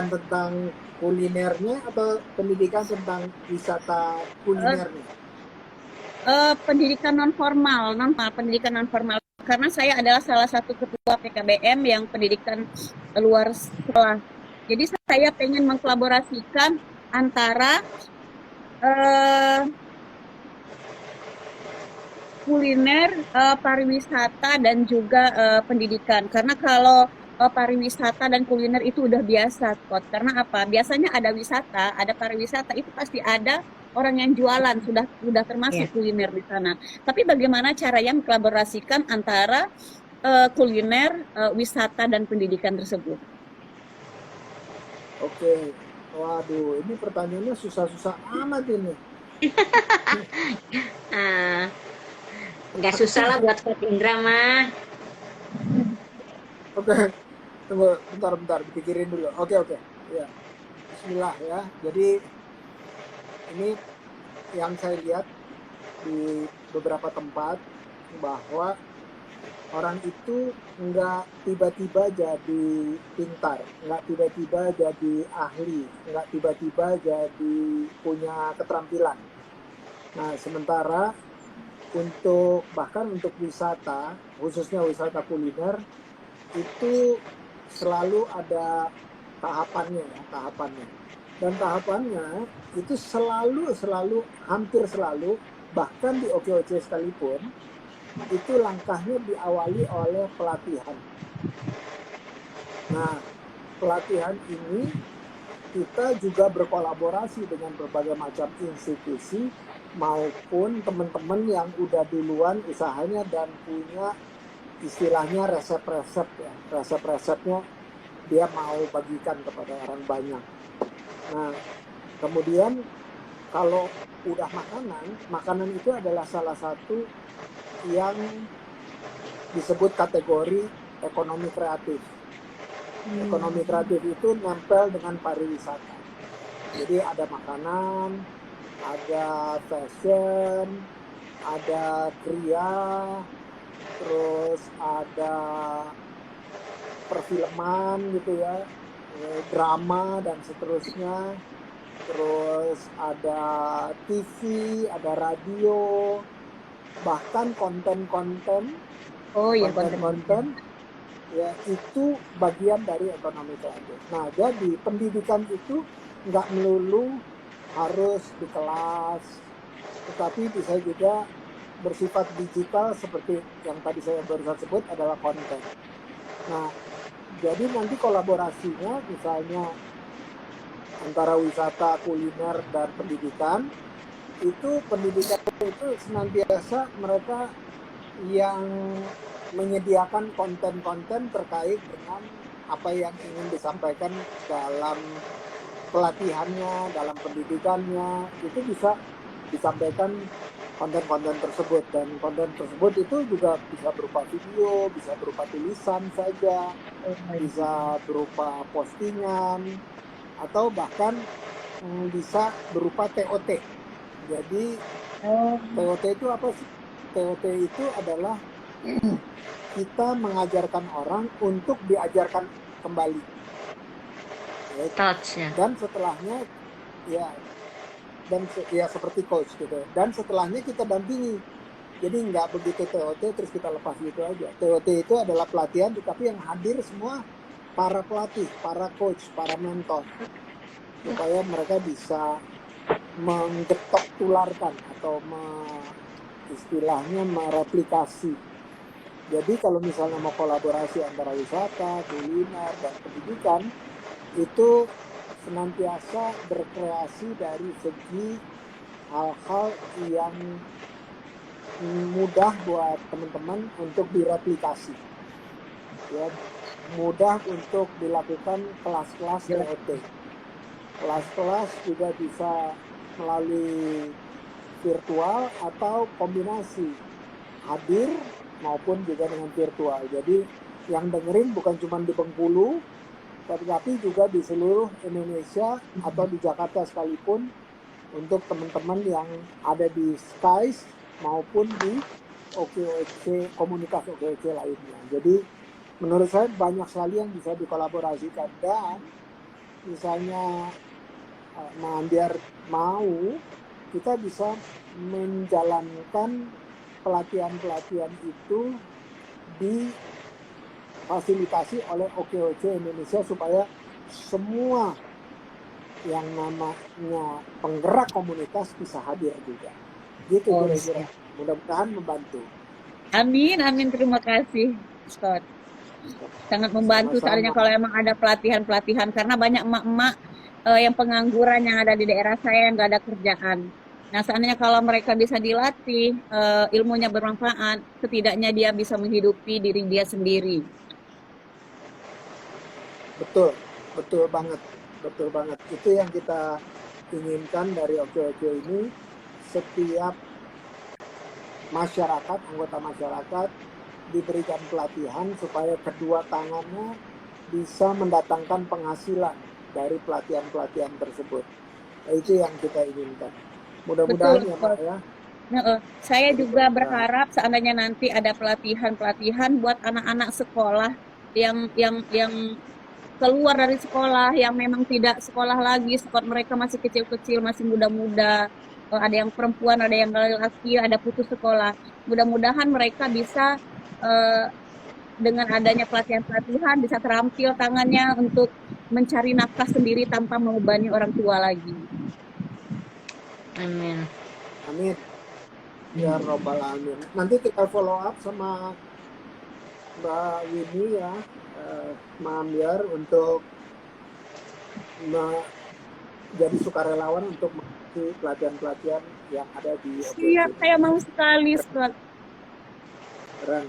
tentang kulinernya atau pendidikan tentang wisata kulinernya? Pendidikan non formal, pendidikan non formal. Karena saya adalah salah satu ketua PKBM yang pendidikan luar sekolah. Jadi saya pengen mengkolaborasikan antara kuliner, pariwisata, dan juga pendidikan. Karena kalau pariwisata dan kuliner itu udah biasa, Kot. Karena apa? Biasanya ada wisata, ada pariwisata, itu pasti ada orang yang jualan, sudah termasuk kuliner di sana. Tapi bagaimana caranya mengkolaborasikan antara kuliner, wisata, dan pendidikan tersebut? Oke, waduh, ini pertanyaannya susah-susah amat ini. Nggak susah lah buat Coach Indra mah. Oke, tunggu bentar, dipikirin dulu. Oke, ya. Bismillah ya. Jadi ini yang saya lihat di beberapa tempat bahwa orang itu nggak tiba-tiba jadi pintar, nggak tiba-tiba jadi ahli, nggak tiba-tiba jadi punya keterampilan. Nah, sementara bahkan untuk wisata, khususnya wisata kuliner, itu selalu ada tahapannya. Dan tahapannya itu hampir selalu, bahkan di OKOC sekalipun, itu langkahnya diawali oleh pelatihan. Nah, pelatihan ini kita juga berkolaborasi dengan berbagai macam institusi maupun teman-teman yang udah duluan usahanya dan punya istilahnya resep-resep ya. Resep-resepnya dia mau bagikan kepada orang banyak. Nah, kemudian kalau udah makanan itu adalah salah satu yang disebut kategori ekonomi kreatif. Ekonomi kreatif itu nempel dengan pariwisata. Jadi ada makanan, ada fashion, ada kriya, terus ada perfilman gitu ya, drama dan seterusnya. Terus ada TV, ada radio, bahkan konten-konten ya itu bagian dari ekonomi kreatif. Nah, jadi pendidikan itu nggak melulu harus di kelas, tetapi bisa juga bersifat digital seperti yang tadi saya barusan sebut adalah konten. Nah, jadi nanti kolaborasinya misalnya antara wisata, kuliner, dan pendidikan, itu pendidikan itu senantiasa mereka yang menyediakan konten-konten terkait dengan apa yang ingin disampaikan dalam pelatihannya, dalam pendidikannya, itu bisa disampaikan konten-konten tersebut. Dan konten tersebut itu juga bisa berupa video, bisa berupa tulisan saja, bisa berupa postingan, atau bahkan bisa berupa TOT. Jadi TOT itu apa sih? TOT itu adalah kita mengajarkan orang untuk diajarkan kembali. Ya, Touch ya. dan setelahnya ya ya seperti coach gitu. Dan setelahnya kita dampingi. Jadi nggak begitu TOT terus kita lepas gitu aja. TOT itu adalah pelatihan, tetapi yang hadir semua para pelatih, para coach, para mentor, supaya mereka bisa menggetok tularkan atau istilahnya mereplikasi. Jadi kalau misalnya mau kolaborasi antara wisata, kuliner, dan pendidikan, itu senantiasa berkreasi dari segi hal-hal yang mudah buat teman-teman untuk direplikasi, ya, mudah untuk dilakukan kelas-kelas TOT. Kelas-kelas juga bisa melalui virtual atau kombinasi hadir maupun juga dengan virtual. Jadi yang dengerin bukan cuma di Bengkulu, tapi juga di seluruh Indonesia atau di Jakarta sekalipun, untuk teman-teman yang ada di SKIES maupun di OKOC, komunitas OKOC lainnya. Jadi menurut saya banyak sekali yang bisa dikolaborasikan, dan misalnya biar mau, kita bisa menjalankan pelatihan-pelatihan itu difasilitasi oleh OKOC Indonesia supaya semua yang namanya penggerak komunitas bisa hadir juga. Gitu kira-kira. Mudah-mudahan membantu. Amin, amin, terima kasih, Scott. Sangat membantu soalnya kalau emang ada pelatihan-pelatihan, karena banyak emak-emak yang pengangguran yang ada di daerah saya yang nggak ada kerjaan. Nah, seandainya kalau mereka bisa dilatih, ilmunya bermanfaat, setidaknya dia bisa menghidupi diri dia sendiri. Betul, betul banget. Itu yang kita inginkan dari OKOC ini. Setiap masyarakat, anggota masyarakat diberikan pelatihan supaya kedua tangannya bisa mendatangkan penghasilan dari pelatihan-pelatihan tersebut. Nah, itu yang kita inginkan. Mudah-mudahan ya Pak ya. Saya juga berharap seandainya nanti ada pelatihan-pelatihan buat anak-anak sekolah yang keluar dari sekolah, yang memang tidak sekolah lagi, sekolah mereka masih kecil-kecil, masih muda-muda, ada yang perempuan, ada yang laki-laki, ada putus sekolah. Mudah-mudahan mereka bisa dengan adanya pelatihan-pelatihan bisa terampil tangannya untuk mencari nafkah sendiri tanpa membebani orang tua lagi. Amin. Amin. Ya Robbal Alamin. Nanti kita follow up sama Mbak Winnie ya, Mambiar, untuk jadi sukarelawan untuk mengikuti pelatihan-pelatihan yang ada di OKOC. Siap, saya mau sekali, Scott. Keren.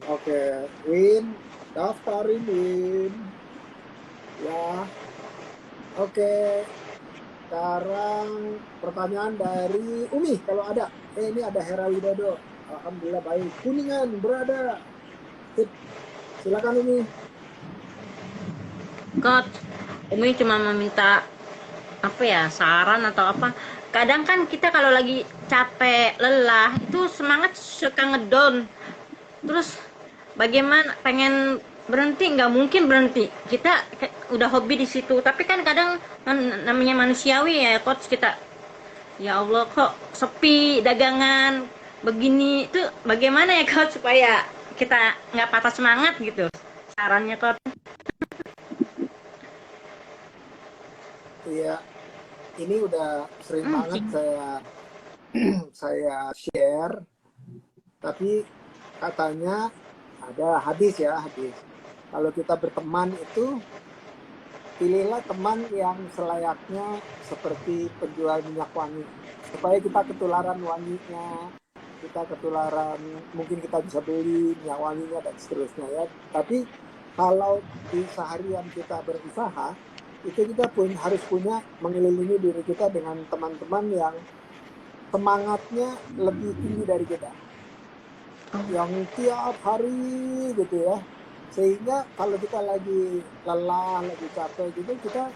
Oke, Win, daftarin Win. Ya. Oke. Sekarang pertanyaan dari Umi kalau ada. Ini ada Hera Widodo. Alhamdulillah baik. Kuningan berada. Silakan Umi. Coach, Umi cuma meminta saran atau apa. Kadang kan kita kalau lagi capek, lelah, itu semangat suka ngedown. Terus bagaimana, pengen berhenti, nggak mungkin berhenti. Kita udah hobi di situ, tapi kan kadang namanya manusiawi ya Coach, kita ya Allah kok sepi dagangan begini, itu bagaimana ya Coach supaya kita nggak patah semangat gitu, sarannya Coach? Iya, ini udah sering banget saya share, tapi katanya ada hadis ya, hadis. Kalau kita berteman itu, pilihlah teman yang selayaknya seperti penjual minyak wangi, supaya kita ketularan wanginya, kita ketularan, mungkin kita bisa beli minyak wanginya dan seterusnya ya. Tapi kalau di seharian kita berusaha, itu kita harus punya mengelilingi diri kita dengan teman-teman yang semangatnya lebih tinggi dari kita, yang tiap hari gitu ya, sehingga kalau kita lagi lelah, lagi capek gitu, kita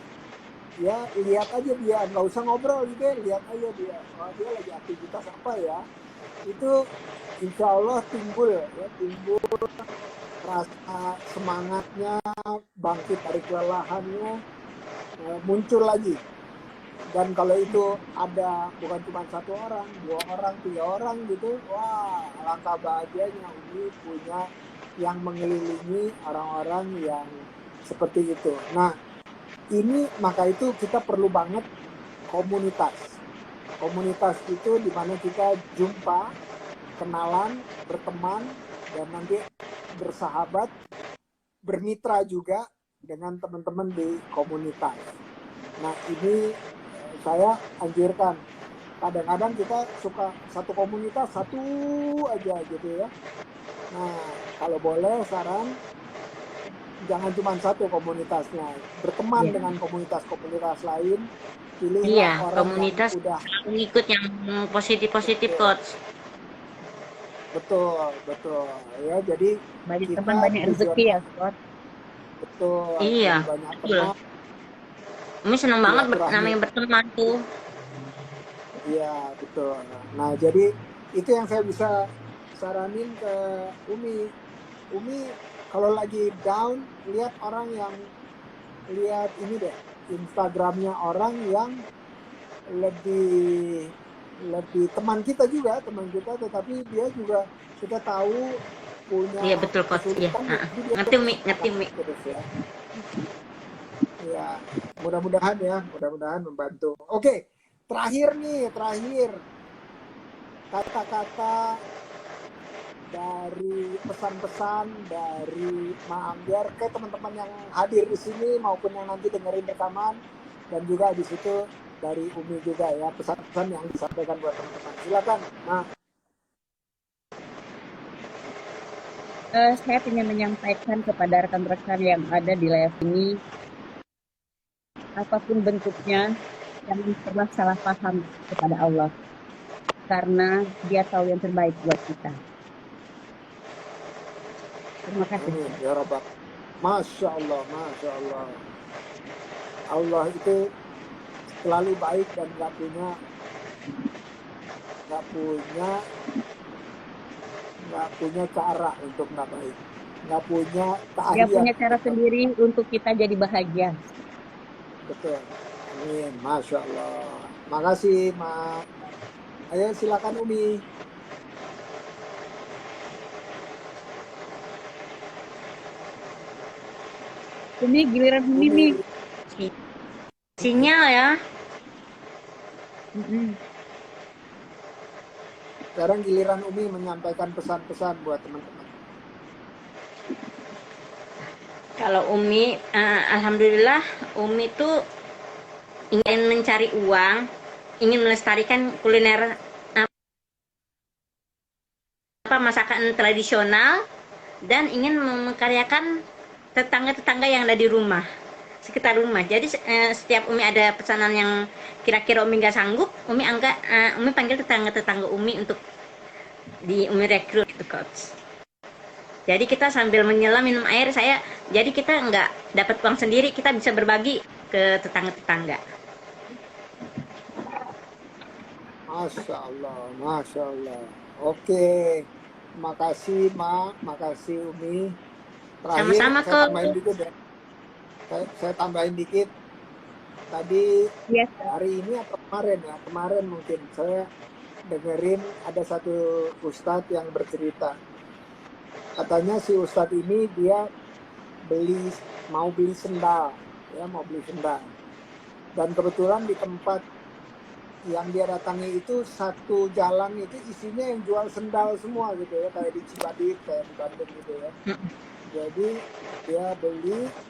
ya lihat aja dia, nggak usah ngobrol gitu ya, lihat aja dia, oh, dia lagi aktivitas apa ya, itu insya Allah timbul rasa semangatnya, bangkit dari kelelahannya, muncul lagi. Dan kalau itu ada bukan cuma 1 orang, 2 orang, 3 orang gitu, wah alangkah bahagianya ini punya yang mengelilingi orang-orang yang seperti itu. Nah, ini maka itu kita perlu banget komunitas. Komunitas itu di mana kita jumpa, kenalan, berteman, dan nanti bersahabat, bermitra juga dengan teman-teman di komunitas. Nah, ini saya anjurkan. Kadang-kadang kita suka satu komunitas, satu aja gitu ya. Nah, kalau boleh saran, jangan cuma satu komunitasnya. Berteman dengan komunitas-komunitas lain. Pilihlah orang komunitas yang udah mengikut yang positif-positif, Coach. Betul, betul. Ya, jadi Banyak kita teman, banyak rezeki ya, Coach. Betul. Iya, Banyak betul. teman. Umi senang banget Silaturahmi. namanya berteman tuh. Iya, betul. Nah, jadi itu yang saya bisa saranin ke Umi. Umi kalau lagi down, lihat orang yang, lihat ini deh, Instagramnya orang yang lebih teman kita juga, tetapi dia juga kita tahu punya Iya betul, Coach. Iya. kesulitan, jadi dia Ngerti Umi. terus ya. Ya, mudah-mudahan membantu. Oke, terakhir kata-kata dari pesan-pesan dari Ma Ambyar ke teman-teman yang hadir di sini maupun yang nanti dengerin rekaman, dan juga di situ dari Umi juga ya, pesan-pesan yang disampaikan buat teman-teman. Silakan, Ma. Saya ingin menyampaikan kepada rekan-rekan yang ada di live ini, apapun bentuknya, jangan pernah salah paham kepada Allah, karena Dia tahu yang terbaik buat kita. Terima kasih. Amin ya Rabbal. Masya Allah. Allah itu selalu baik dan nggak punya cara untuk nggak baik, nggak punya Dia keahlian. punya cara sendiri untuk kita jadi bahagia. Betul. Amin. Masya Allah. Makasih, Ma. Ayo silakan Umi. Ini giliran Umi nih. Sinyal ya. Sekarang giliran Umi menyampaikan pesan-pesan buat teman-teman. Kalau Umi, alhamdulillah Umi tuh ingin mencari uang, ingin melestarikan kuliner masakan tradisional, dan ingin memkaryakan tetangga-tetangga yang ada di rumah, sekitar rumah. Jadi setiap Umi ada pesanan yang kira-kira Umi nggak sanggup, Umi panggil tetangga-tetangga Umi untuk Umi rekrut gitu, Coach. Jadi kita sambil menyelam minum air, jadi kita nggak dapat uang sendiri, kita bisa berbagi ke tetangga-tetangga. Masya Allah. Oke, makasih Ma, makasih Umi. Terakhir, Sama-sama, saya Kok. tambahin dikit ya. Saya tambahin dikit. Tadi Yes. hari ini atau kemarin mungkin saya dengerin ada satu ustadz yang bercerita. Katanya si ustadz ini dia mau beli sendal. Dan kebetulan di tempat yang dia datangi itu satu jalan itu isinya yang jual sendal semua gitu ya, kayak di Cibadik, kayak di Bandung gitu ya. Jadi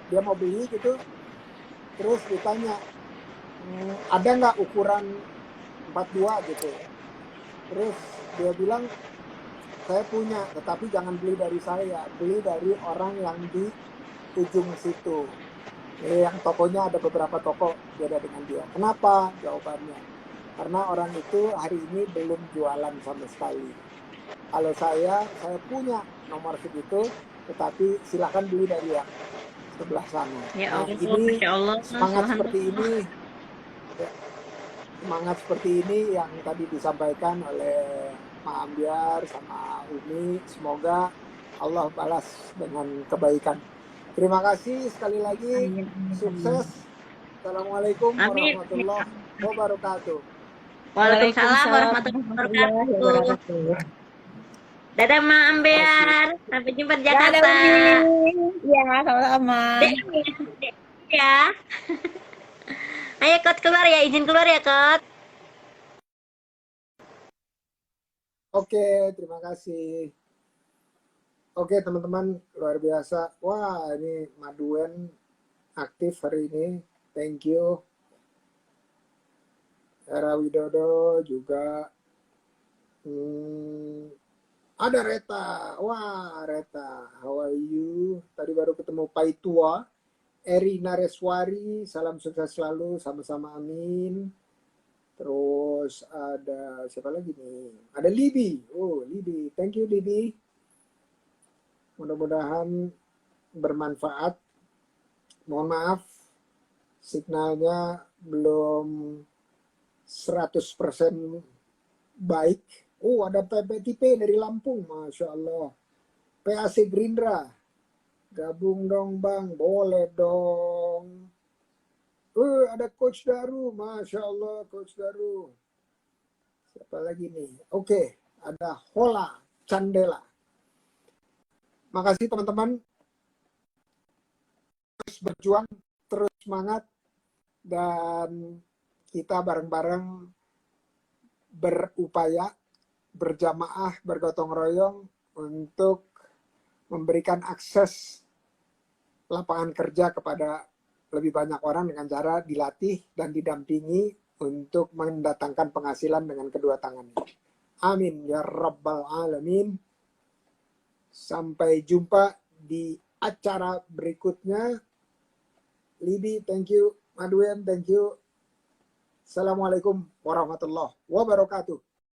dia mau beli gitu, terus ditanya, ada nggak ukuran 42 gitu ya. Terus dia bilang, saya punya, tetapi jangan beli dari saya, beli dari orang yang di ujung situ. Yang tokonya ada beberapa toko beda dengan dia. Kenapa? Jawabannya, karena orang itu hari ini belum jualan sama sekali. Kalau saya punya nomor segitu, tetapi silakan beli dari yang sebelah sana. Ya Nah, Allah, ini Masya Allah, semangat subhanallah. seperti ini, ya, semangat seperti ini yang tadi disampaikan oleh Mak Ambiar sama Umi, semoga Allah balas dengan kebaikan. Terima kasih sekali lagi, Amin, amin, amin. sukses. Assalamualaikum Amin. warahmatullahi wabarakatuh. Waalaikumsalam warahmatullahi wabarakatuh. wabarakatuh. Dadah Mak Terima kasih. Ambear. Sampai jumpa di Dadah, Jakarta. Umi. Ya, sama-sama. DM ya. Ayo Kot keluar ya, izin keluar ya Kot. Oke, terima kasih. Oke teman-teman, luar biasa. Wah, ini Maduen aktif hari ini. Thank you. Era Widodo juga. Ada Reta. Wah, Reta. How are you? Tadi baru ketemu Paitua. Eri Nareswari. Salam sukses selalu. Sama-sama amin. Terus ada siapa lagi nih? Ada Libi. Oh, Libi. Thank you, Libi. Mudah-mudahan bermanfaat. Mohon maaf, signalnya belum 100% baik. Oh, ada PPTP dari Lampung, Masya Allah. PAC Gerindra, gabung dong Bang, boleh dong. Ada Coach Daru, Masya Allah, Coach Daru. Siapa lagi nih? Oke, ada Hola Candela. Makasih teman-teman. Terus berjuang, terus semangat, dan kita bareng-bareng berupaya, berjamaah, bergotong royong untuk memberikan akses lapangan kerja kepada lebih banyak orang dengan cara dilatih dan didampingi untuk mendatangkan penghasilan dengan kedua tangannya. Amin ya rabbal alamin. Sampai jumpa di acara berikutnya. Libi, thank you. Maduen, thank you. Assalamualaikum warahmatullahi wabarakatuh.